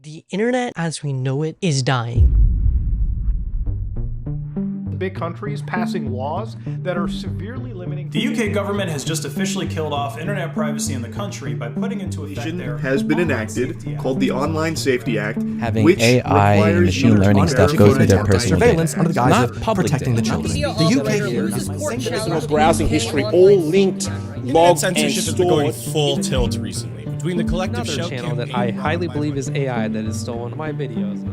The internet as we know it is dying. Big countries passing laws that are severely limiting. The UK government has just officially killed off internet privacy in the country by putting into effect their has been enacted called the Online Safety Act, having which AI and machine learning stuff go through their personal surveillance data. under the guise Not of public protecting the data. children. The UK here is browsing history, all linked, logged, and censorship has been going stored. full tilt recently. Between the collective Another show channel that I highly believe is AI that has stolen my videos.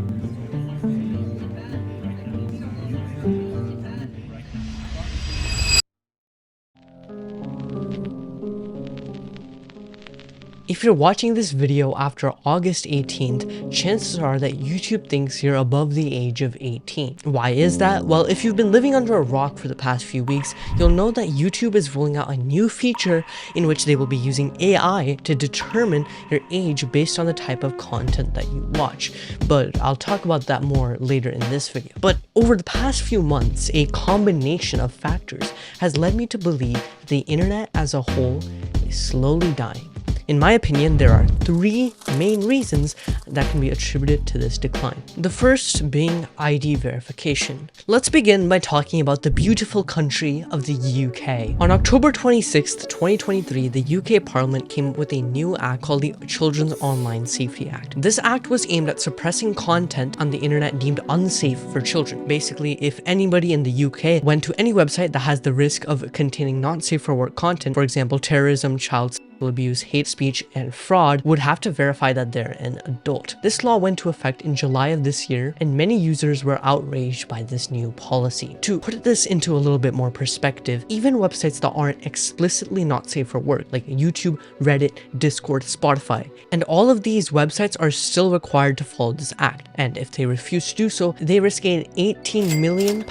If you're watching this video after August 18th, chances are that YouTube thinks you're above the age of 18. Why is that? Well, if you've been living under a rock for the past few weeks, you'll know that YouTube is rolling out a new feature in which they will be using AI to determine your age based on the type of content that you watch. But I'll talk about that more later in this video. But over the past few months, a combination of factors has led me to believe that the internet as a whole is slowly dying. In my opinion, there are three main reasons that can be attributed to this decline. The first being ID verification. Let's begin by talking about the beautiful country of the UK. On October 26th, 2023, the UK Parliament came up with a new act called the Children's Online Safety Act. This act was aimed at suppressing content on the internet deemed unsafe for children. Basically, if anybody in the UK went to any website that has the risk of containing not safe for work content, for example, terrorism, child abuse, hate speech, and fraud, would have to verify that they're an adult. This law went into effect in July of this year, and many users were outraged by this new policy. To put this into a little bit more perspective, even websites that aren't explicitly not safe for work, like YouTube, Reddit, Discord, Spotify, and all of these websites are still required to follow this act, and if they refuse to do so, they risk an £18 million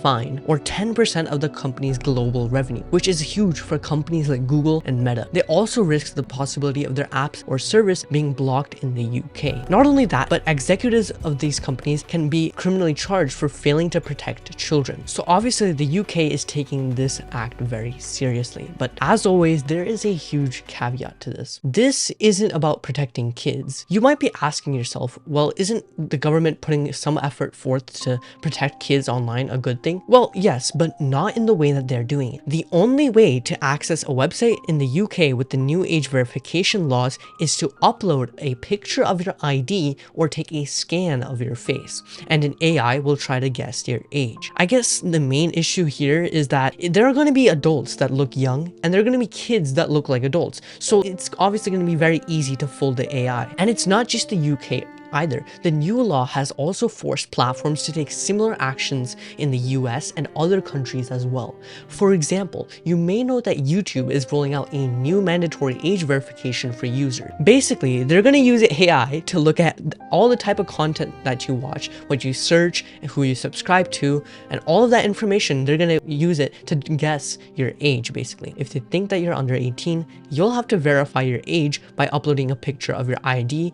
fine, or 10% of the company's global revenue, which is huge for companies like Google and Meta. They also risks the possibility of their apps or service being blocked in the UK. Not only that, but executives of these companies can be criminally charged for failing to protect children. So obviously the UK is taking this act very seriously. But as always, there is a huge caveat to this. This isn't about protecting kids. You might be asking yourself, well, isn't the government putting some effort forth to protect kids online a good thing? Well, yes, but not in the way that they're doing it. The only way to access a website in the UK with the new age verification laws is to upload a picture of your ID or take a scan of your face, and an AI will try to guess your age. I guess the main issue here is that there are going to be adults that look young and there are going to be kids that look like adults, so it's obviously going to be very easy to fool the AI. And it's not just the UK either. The new law has also forced platforms to take similar actions in the US and other countries as well. For example, you may know that YouTube is rolling out a new mandatory age verification for users. Basically, they're going to use AI to look at all the type of content that you watch, what you search, and who you subscribe to, and all of that information, they're going to use it to guess your age, basically. If they think that you're under 18, you'll have to verify your age by uploading a picture of your ID,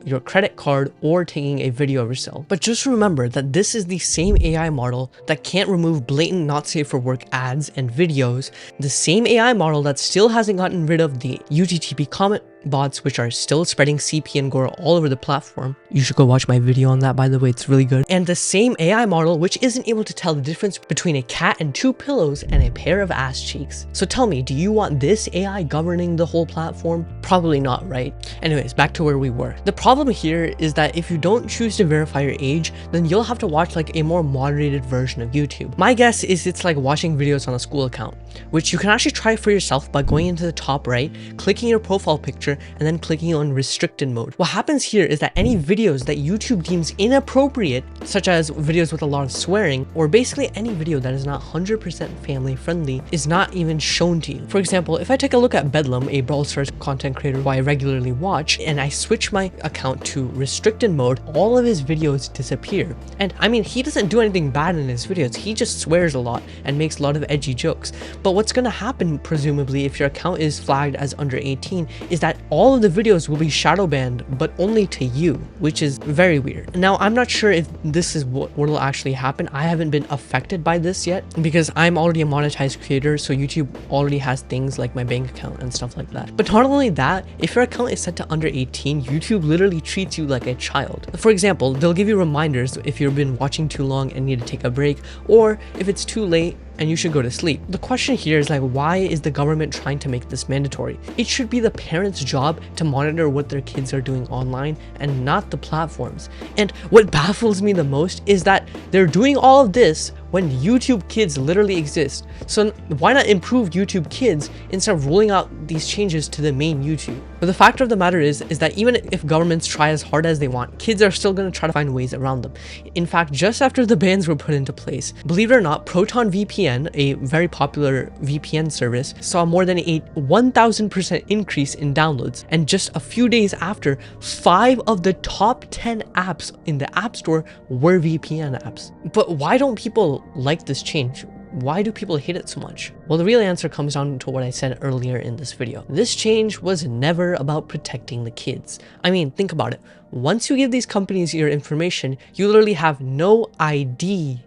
your credit card, or taking a video of yourself. But just remember that this is the same AI model that can't remove blatant not safe for work ads and videos, the same AI model that still hasn't gotten rid of the UTTP comment bots, which are still spreading CP and gore all over the platform. You should go watch my video on that, by the way, it's really good. And the same AI model which isn't able to tell the difference between a cat and two pillows and a pair of ass cheeks. So tell me, do you want this AI governing the whole platform? Probably not, right? Anyways, back to where we were. The problem here is that if you don't choose to verify your age, then you'll have to watch like a more moderated version of YouTube. My guess is it's like watching videos on a school account, which you can actually try for yourself by going into the top right, clicking your profile picture, and then clicking on restricted mode. What happens here is that any videos that YouTube deems inappropriate, such as videos with a lot of swearing, or basically any video that is not 100% family friendly, is not even shown to you. For example, if I take a look at Bedlam, a Brawl Stars content creator who I regularly watch, and I switch my account to restricted mode, all of his videos disappear. And I mean, he doesn't do anything bad in his videos, he just swears a lot and makes a lot of edgy jokes. But what's gonna happen, presumably, if your account is flagged as under 18, is that all of the videos will be shadow banned, but only to you, which is very weird. Now, I'm not sure if this is what will actually happen. I haven't been affected by this yet because I'm already a monetized creator, so YouTube already has things like my bank account and stuff like that. But not only that, if your account is set to under 18, YouTube literally treats you like a child. For example, they'll give you reminders if you've been watching too long and need to take a break, or if it's too late and you should go to sleep. The question here is like, why is the government trying to make this mandatory? It should be the parents' job to monitor what their kids are doing online and not the platforms. And what baffles me the most is that they're doing all of this when YouTube Kids literally exist. So why not improve YouTube Kids instead of rolling out these changes to the main YouTube? But the fact of the matter is that even if governments try as hard as they want, kids are still going to try to find ways around them. In fact, just after the bans were put into place, believe it or not, Proton VPN, a very popular VPN service, saw more than a 1000% increase in downloads. And just a few days after, 5 of the top 10 apps in the App Store were VPN apps. But why don't people like this change? Why do people hate it so much? Well, the real answer comes down to what I said earlier in this video. This change was never about protecting the kids. I mean, think about it. Once you give these companies your information, you literally have no idea.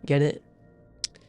Get it?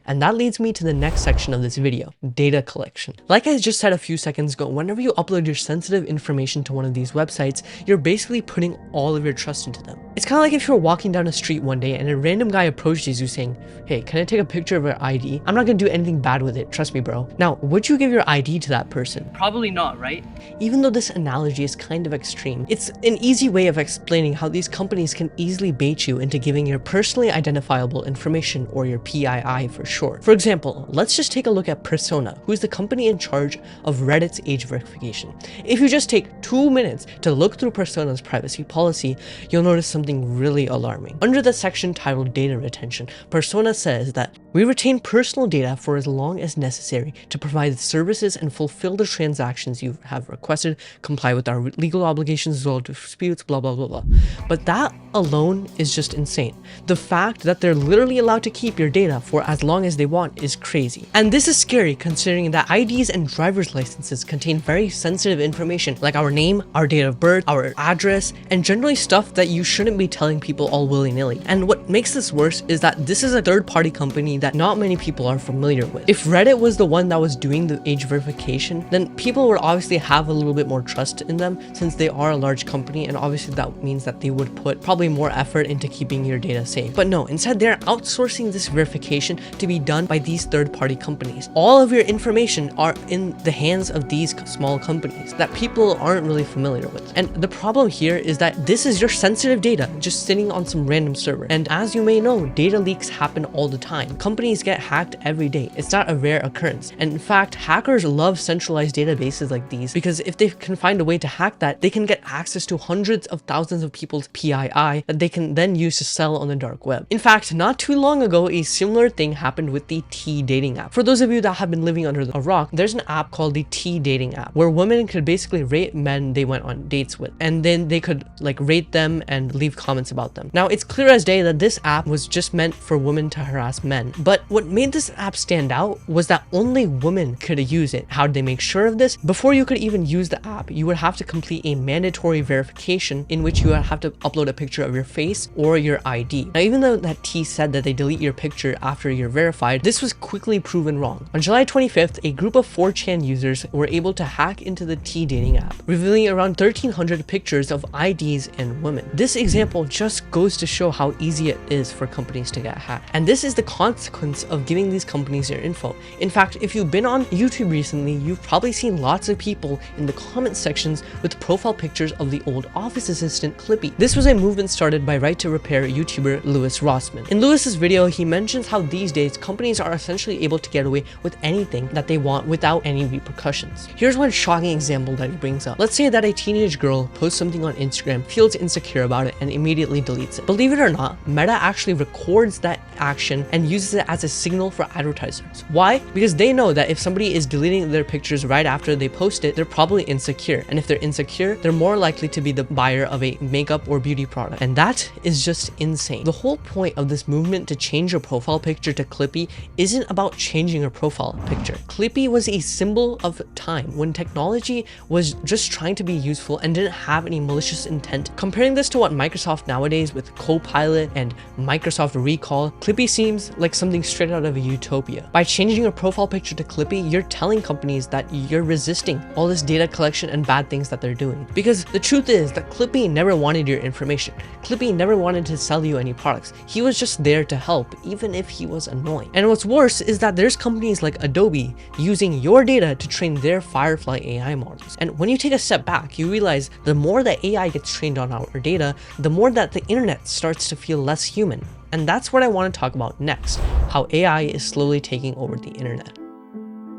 And that leads me to the next section of this video, data collection. Like I just said a few seconds ago, whenever you upload your sensitive information to one of these websites, you're basically putting all of your trust into them. It's kind of like if you're walking down a street one day and a random guy approaches you saying, hey, can I take a picture of your ID? I'm not gonna do anything bad with it, trust me, bro. Now, would you give your ID to that person? Probably not, right? Even though this analogy is kind of extreme, it's an easy way of explaining how these companies can easily bait you into giving your personally identifiable information, or your PII for short. For example, let's just take a look at Persona, who is the company in charge of Reddit's age verification. If you just take 2 minutes to look through Persona's privacy policy, you'll notice something really alarming. Under the section titled Data Retention, Persona says that we retain personal data for as long as necessary to provide services and fulfill the transactions you have requested, comply with our legal obligations, resolve disputes, blah, blah, blah, blah. But that alone is just insane. The fact that they're literally allowed to keep your data for as long as they want is crazy. And this is scary considering that IDs and driver's licenses contain very sensitive information like our name, our date of birth, our address, and generally stuff that you shouldn't be telling people all willy-nilly. And what makes this worse is that this is a third-party company that not many people are familiar with. If Reddit was the one that was doing the age verification, then people would obviously have a little bit more trust in them since they are a large company, and obviously that means that they would put probably more effort into keeping your data safe. But no, instead they're outsourcing this verification to be done by these third-party companies. All of your information are in the hands of these small companies that people aren't really familiar with. And the problem here is that this is your sensitive data just sitting on some random server. And as you may know, data leaks happen all the time. Companies get hacked every day. It's not a rare occurrence. And in fact, hackers love centralized databases like these because if they can find a way to hack that, they can get access to hundreds of thousands of people's PII that they can then use to sell on the dark web. In fact, not too long ago, a similar thing happened with the T dating app. For those of you that have been living under a rock, there's an app called the T dating app where women could basically rate men they went on dates with, and then they could like rate them and leave comments about them. Now, it's clear as day that this app was just meant for women to harass men, but what made this app stand out was that only women could use it. How did they make sure of this? Before you could even use the app, you would have to complete a mandatory verification in which you would have to upload a picture of your face or your ID. Now, even though that T said that they delete your picture after you're verified, this was quickly proven wrong. On July 25th, a group of 4chan users were able to hack into the T dating app, revealing around 1,300 pictures of IDs and women. This example just goes to show how easy it is for companies to get hacked. And this is the consequence of giving these companies your info. In fact, if you've been on YouTube recently, you've probably seen lots of people in the comment sections with profile pictures of the old Office Assistant Clippy. This was a movement started by Right to Repair YouTuber Louis Rossmann. In Louis's video, he mentions how these days companies are essentially able to get away with anything that they want without any repercussions. Here's one shocking example that he brings up. Let's say that a teenage girl posts something on Instagram, feels insecure about it, and immediately deletes it. Believe it or not, Meta actually records that action and uses it as a signal for advertisers. Why? Because they know that if somebody is deleting their pictures right after they post it, they're probably insecure. And if they're insecure, they're more likely to be the buyer of a makeup or beauty product. And that is just insane. The whole point of this movement to change your profile picture to Clippy isn't about changing your profile picture. Clippy was a symbol of time when technology was just trying to be useful and didn't have any malicious intent. Comparing this to what Microsoft nowadays with Copilot and Microsoft Recall, Clippy seems like something straight out of a utopia. By changing your profile picture to Clippy, you're telling companies that you're resisting all this data collection and bad things that they're doing. Because the truth is that Clippy never wanted your information. Clippy never wanted to sell you any products. He was just there to help, even if he was annoying. And what's worse is that there's companies like Adobe using your data to train their Firefly AI models. And when you take a step back, you realize the more that AI gets trained on our data, the more that the internet starts to feel less human. And that's what I want to talk about next, how AI is slowly taking over the internet.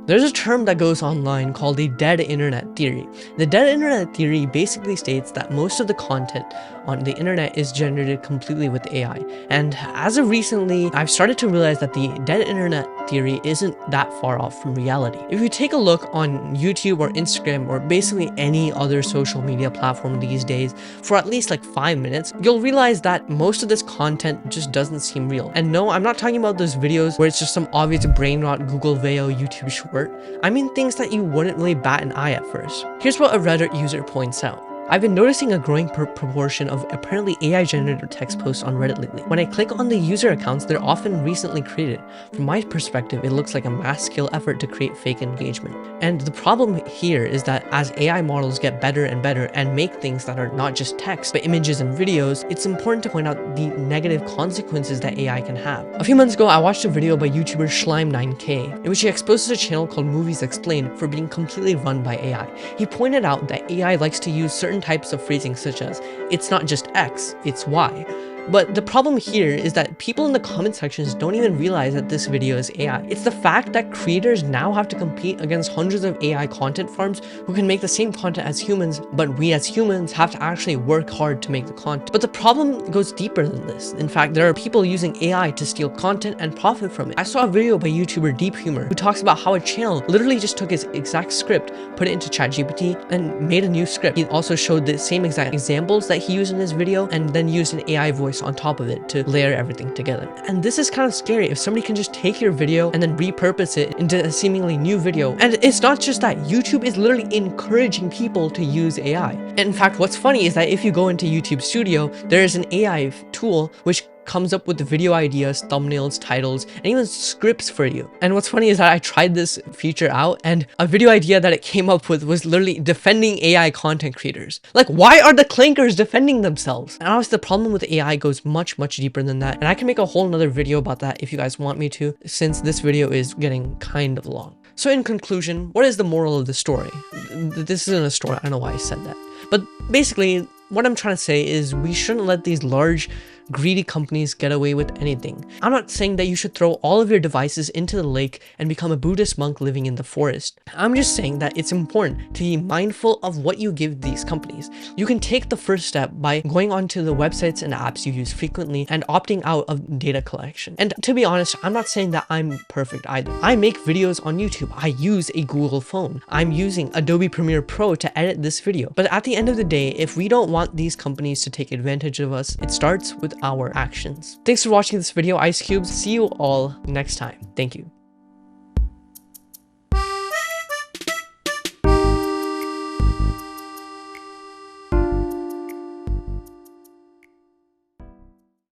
There's a term that goes online called the dead internet theory. The dead internet theory basically states that most of the content on the internet is generated completely with AI. And as of recently, I've started to realize that the dead internet theory isn't that far off from reality. If you take a look on YouTube or Instagram or basically any other social media platform these days for at least like 5 minutes, you'll realize that most of this content just doesn't seem real. And no, I'm not talking about those videos where it's just some obvious brain rot Google Veo YouTube short. I mean things that you wouldn't really bat an eye at first. Here's what a Reddit user points out. I've been noticing a growing proportion of apparently AI-generated text posts on Reddit lately. When I click on the user accounts, they're often recently created. From my perspective, it looks like a mass-scale effort to create fake engagement. And the problem here is that as AI models get better and better and make things that are not just text, but images and videos, it's important to point out the negative consequences that AI can have. A few months ago, I watched a video by YouTuber Schleim9k, in which he exposes a channel called Movies Explained for being completely run by AI. He pointed out that AI likes to use certain types of phrasing such as, it's not just X, it's Y. But the problem here is that people in the comment sections don't even realize that this video is AI. It's the fact that creators now have to compete against hundreds of AI content farms who can make the same content as humans, but we as humans have to actually work hard to make the content. But the problem goes deeper than this. In fact, there are people using AI to steal content and profit from it. I saw a video by YouTuber Deep Humor who talks about how a channel literally just took his exact script, put it into ChatGPT, and made a new script. He also showed the same exact examples that he used in his video and then used an AI voice on top of it to layer everything together. And this is kind of scary if somebody can just take your video and then repurpose it into a seemingly new video. And it's not just that, YouTube is literally encouraging people to use AI. And in fact, what's funny is that if you go into YouTube Studio, there is an AI tool which comes up with the video ideas, thumbnails, titles, and even scripts for you. And what's funny is that I tried this feature out and a video idea that it came up with was literally defending AI content creators. Like, why are the clankers defending themselves? And honestly, the problem with AI goes much deeper than that. And I can make a whole nother video about that if you guys want me to, since this video is getting kind of long. So in conclusion, what is the moral of the story? This isn't a story, I don't know why I said that. But basically, what I'm trying to say is we shouldn't let these large greedy companies get away with anything. I'm not saying that you should throw all of your devices into the lake and become a Buddhist monk living in the forest. I'm just saying that it's important to be mindful of what you give these companies. You can take the first step by going onto the websites and apps you use frequently and opting out of data collection. And to be honest, I'm not saying that I'm perfect either. I make videos on YouTube. I use a Google phone. I'm using Adobe Premiere Pro to edit this video. But at the end of the day, if we don't want these companies to take advantage of us, it starts with our actions. Thanks for watching this video, Ice Cubes. See you all next time. Thank you.